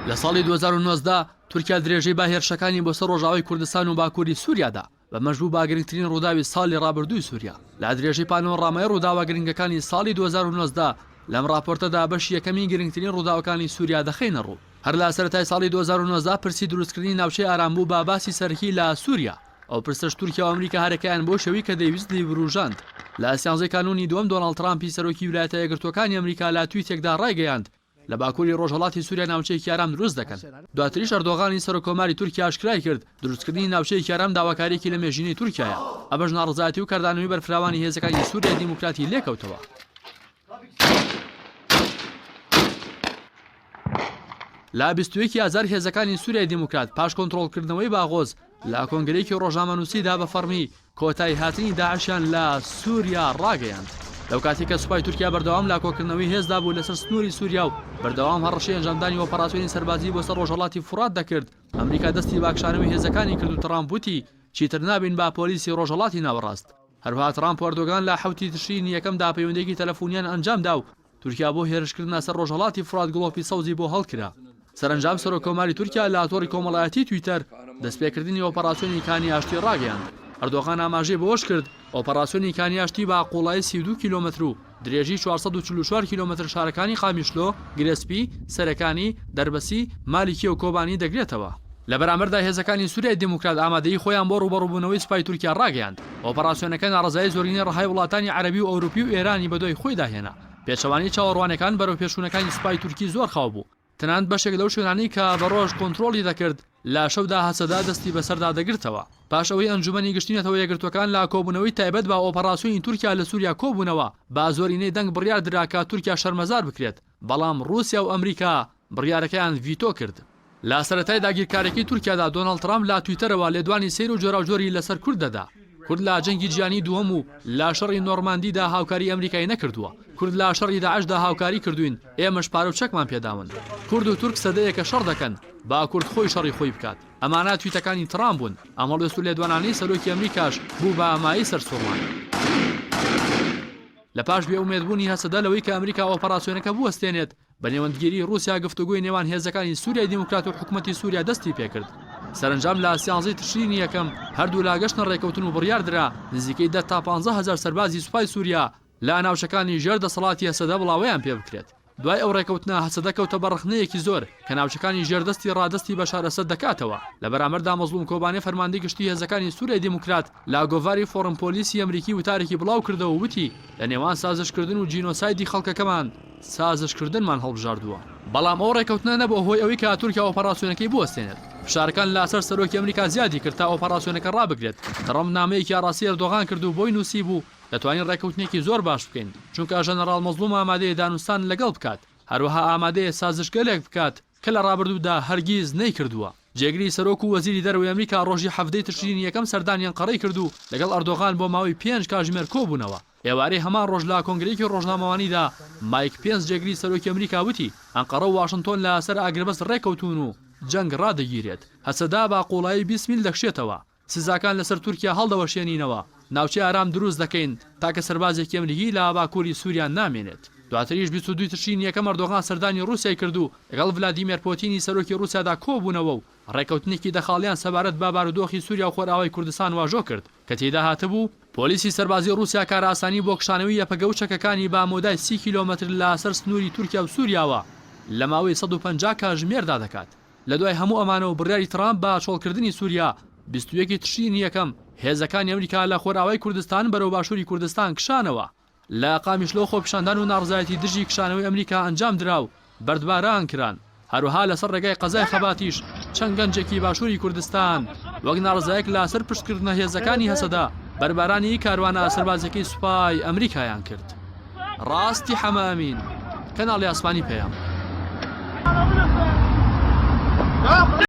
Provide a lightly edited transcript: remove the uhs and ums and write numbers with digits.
لە ساڵی 2019 تورکیا درێژەی با هێرشەکانی بۆ سەر ڕۆژئاوای کوردستان و باکوری سوریادا بەمەش بوو با گرنگترین ڕووداوی سالی رابردووی سوریا لە درێژەی پانۆڕامای ڕووداوە گرنگەکانی ساڵی 2019 لەم ڕاپۆرتەدا بەشی یەکەمی گرنگترین ڕووداوەکانی سوریا دەخەینەڕوو. هەر لە سەرەتای ساڵی 2019 پرسی دروستکردنی ناوچەی ئارام بوو با باسی سەرەکی لە سوریا. ئەو پرسەش تورکیا و ئەمریکا هەرەکەیان بۆ شەوی کە دەیویست لیبروژاند. لە سیانزەی کانونی دووەم دۆناڵد ترامپی سەرۆکی ویلایەتە یەکگرتووەکانی ئەمریکا لە تویتێکدا ڕایگەیاند لە باکوری ڕۆژهەڵاتی سوریا ناوچەیەکی ئارام دروست دەکەن. دواتریش ئەردۆغانی سەرۆکۆماری تورکیا ئاشکرای کرد دروستکردنی ناوچەیەکی ئارام داواکاریەکی لە مێژووی تورکیایە. ئەمەش ناڕزایەتی و کاردانەوەی بەرفراوانی هێزەکانی سووریا دیموکراتی لێکەوتەوە. لا 21 ئازار هێزەکانی سوریای دیموکرات پاش کۆنتڕۆڵکردنەوەی باغۆز لە کۆنگرەیەکی ڕۆژنامەنووسیدا بە فەرمی کۆتایی هاتنی داعشیان لە سوریا ڕاگەیاند. لەو کاتێک کە سوپای تورکیا بەردەوام لا کۆکردنەوەی هێزدا بوو لەسەر سنووری سوریا و بەردەوام هەڕەشەی ئەنجامدانی ئۆپەراسیۆنی سەربازی بۆ سەر ڕۆژهەڵاتی فورات دەکرد، ئەمریکا دەستی باکشانەوەی هێزەکانی کرد و ترامپ وتی چیتر نابین با پۆلیسی ڕۆژهەڵاتی ناوەڕاست. هەروەها ترامپ و ئەردۆغان لە 7 تشرینی یەکەمدا پەیوەندیەکی تەلەفۆنیان ئەنجامدا و تورکیا بۆ هێرشکردنە سەر ڕۆژهەڵاتی فورات گڵۆپی سەوزی بۆ هەڵکرا. سەرنجام سەرۆکۆماری تورکیا لە ئاتۆڕی کۆمەڵایەتی تویتەر دەستپێکردنی ئۆپەراسیۆنی کانی ئاشتی ڕاگەیاند. ئەردۆغان ئاماژەی بەوەش کرد ئۆپەراسیۆنی کانی ئاشتی بە قوڵایی 32 کیلۆمەتر و درێژی 444 کیلۆمەتر شارەکانی خامیشلۆ، گرێسپی، سەرەکانی، دەربەسی، مالیکی و کۆبانی دەگرێتەوە. لە بەرامبەردا هێزەکانی سوریای دیموکرات ئامادەیی خۆیان بۆ ڕوبەڕووبوونەوەی سوپای تورکیا ڕاگەیاند. ئۆپەراسیۆنەکە ناڕزایی زۆرینەی ڕەهای وڵاتانی عەرەبی و ئەوروپی و ئێرانی بەدوای خۆی داهێنا. پێچەوانی چاوەڕوانەکان بەرەو پێشوونەکانی سوپای تورکی زۆر خاو بوو. تەنانەت بەشێک لەو شوێنانەی کە بە ڕۆژ کۆنتڕۆڵی دەکرد لە شەودا هەسەدا دەستی بەسەردا دەگرتەوە. پاش ئەوەی ئەنجومەنی گشتینەتەوە یەکگرتووەکان لە کۆبوونەوەی تایبەت بە ئۆپەراسیۆنی تورکیا لە سوریا کۆبوونەوە با زۆرینەی دەنگ بڕیار درا کە تورکیا شەرمەزار بکرێت، بەڵام رووسیا و ئەمریکا بڕیارەکەیان ڤیتۆ کرد. لە سەرەتای داگیرکارێکی تورکیادا دۆناڵد ترامپ لە تویتەرەوە لێدوانی سەیر و جۆراوجۆری لەسەر کورد دەدا. کورد لە جەنگی جیهانی دووەم و لە شەڕی نۆرماندیدا هاوکاری ئەمریکای نەکردووە. کورد لە شەڕی داعشدا هاوکاری کردوین، ئێمەش پارە و چەکمان پێداون. کورد و تورک سەدەیەکە شەڕ دەکەن، با کورد خۆی شەڕی خۆی بکات. ئەمانە تویتەکانی ترامپ بوون. ئەمەڵوێست و لێدوانانەی سەرۆکی ئەمریکاش بوو بە ئامایی سەرسوڕمان. لە پاش بێئومێدبوونی هەسەدا لەوەی کە ئەمریکا ئۆپەراسیۆنەکە بوەستێنێت بە نێوەندگیری رووسیا گفتوگۆی نێوان هێزەکانی سوریای دیموکرات و حکوومەتی سوریا دەستی پێکرد. سەرنجام لە سیانزەی تشرینی یەکەم هەردوو لاگەشتە ڕێکەوتن و بڕیاردرا نزیکەی 10 تا 15 هزار سەربازی سوپای سوریا لە ناوچەکانی ژێر دەسەڵاتی هەسەدا بڵاوەیان پێ بکرێت. دوای ئەو ڕێکەوتنە هەسەدە کەوتە بەڕخنەیەکی زۆر کە ناوچەکانی ژێردەستی ڕادستی بە شارەسەد دەکاتەوە. لە بەرامبەردا مەزلوم کۆبانێ فەرماندەی گشتی هێزەکانی سوریای دیموکرات لە گۆڤاری فۆرم پۆلیسی ئەمریکی وتارێکی بڵاو کردەوە و وتی لە نێوان سازشکردن و جینۆسایدی خەڵکەکەمان سازشکردنمان هەڵبژاردووە. بەڵام ئەو ڕێکەوتنە نەبووە هۆی ئەوەی کە تورکیا ئۆپەراسیۆنەکەی بوەستێنێت. فشارەکان لەسەر سەرۆکی ئەمریکا زیادی کرد تا ئۆپەراسیۆنەکە ڕابگرێت. ترامپ نامەیەکی ئاڕاستی ئەردۆغان کرد و بۆی نووسی بوو دەتوانین ڕێکەوتنێکی زۆر باش بکەین، چونکە ژەنەڕاڵ مەزلوم ئامادەیە دانوستان لەگەڵ بکات، هەروەها ئامادەیە سازشگەلێک بکات کە لە ڕابردوودا هەرگیز نەیکردووە. جێگری سەرۆک و وەزیری دەرەوەی ئەمریکا ڕۆژی 7 تشرینی یەکەم سەردانیان قەڕەی کرد و لەگەڵ ئەردۆغان بۆ ماوەی 5 کاتژمێر کۆبوونەوە. ئێوارەی هەمان ڕۆژ لە کۆنگرەیەکی ڕۆژنامەوانیدا مایک پێنس جێگری سەرۆکی ئەمریکا وتی ئەنقەرە و واشنتۆن لە سەر ئاگربەست ڕێکەوتون و جەنگ ڕادەگیرێت. هەسەدا با قوڵایی 20 میل دەخشێتەوە. سزاکان لەسەر تورکیا هەڵدەوەشێنینەوە. ناوچەی ئارام دروست دەکەین تاکە سەربازێکی ئەمریکی لە باکوری سوریا نامێنێت. دواتریش 22 تشرینی یەکەم ئەردۆغان سەردانی رووسیای کرد و لەگەڵ ڤلادیمیر پۆتینی سەرۆکی رووسیادا کۆبوونەوە و ڕێکەوتنێکی دەخاڵیان سەبارەت بە بارودۆخی سوریا و خۆرئاوای کوردستان واژۆ کرد کە تێیدا هاتبوو پۆلیسی سەربازی رووسیا کاراسانی بۆ کشانەوەی یەپەگە و چەکەکانی با مۆدای 30 کیلۆمەتر لە سەر سنووری تورکیا و سوریاوە لە ماوەی 150 کاتژمێردا دەکات. لە دوای هەموو ئەمانەوە بڕیاری ترامپ بە چۆڵکردنی سوریا 21 تشرینی یەکەم هێزەکانی ئەمریکا لە خۆرئاوای کوردستان بەرەو باشووری کوردستان کشانەوە. لە قامیشلۆ خۆپیشاندان و ناڕزایەتی دژی کشانەوەی ئەمریکا ئەنجام درا و بەردباران کران. هەروەها لەسەر ڕێگای قەزای خەباتیش چەند گەنجێکی باشووری کوردستان وەک ناڕزایەک لەسەر پشتکردنە هێزەکانی هەسەدا بەربارانی کاروانە سەربازەکەی سوپای ئەمریکایان کرد. ڕاستی حەمامین، کەناڵی ئاسمانی پەیام.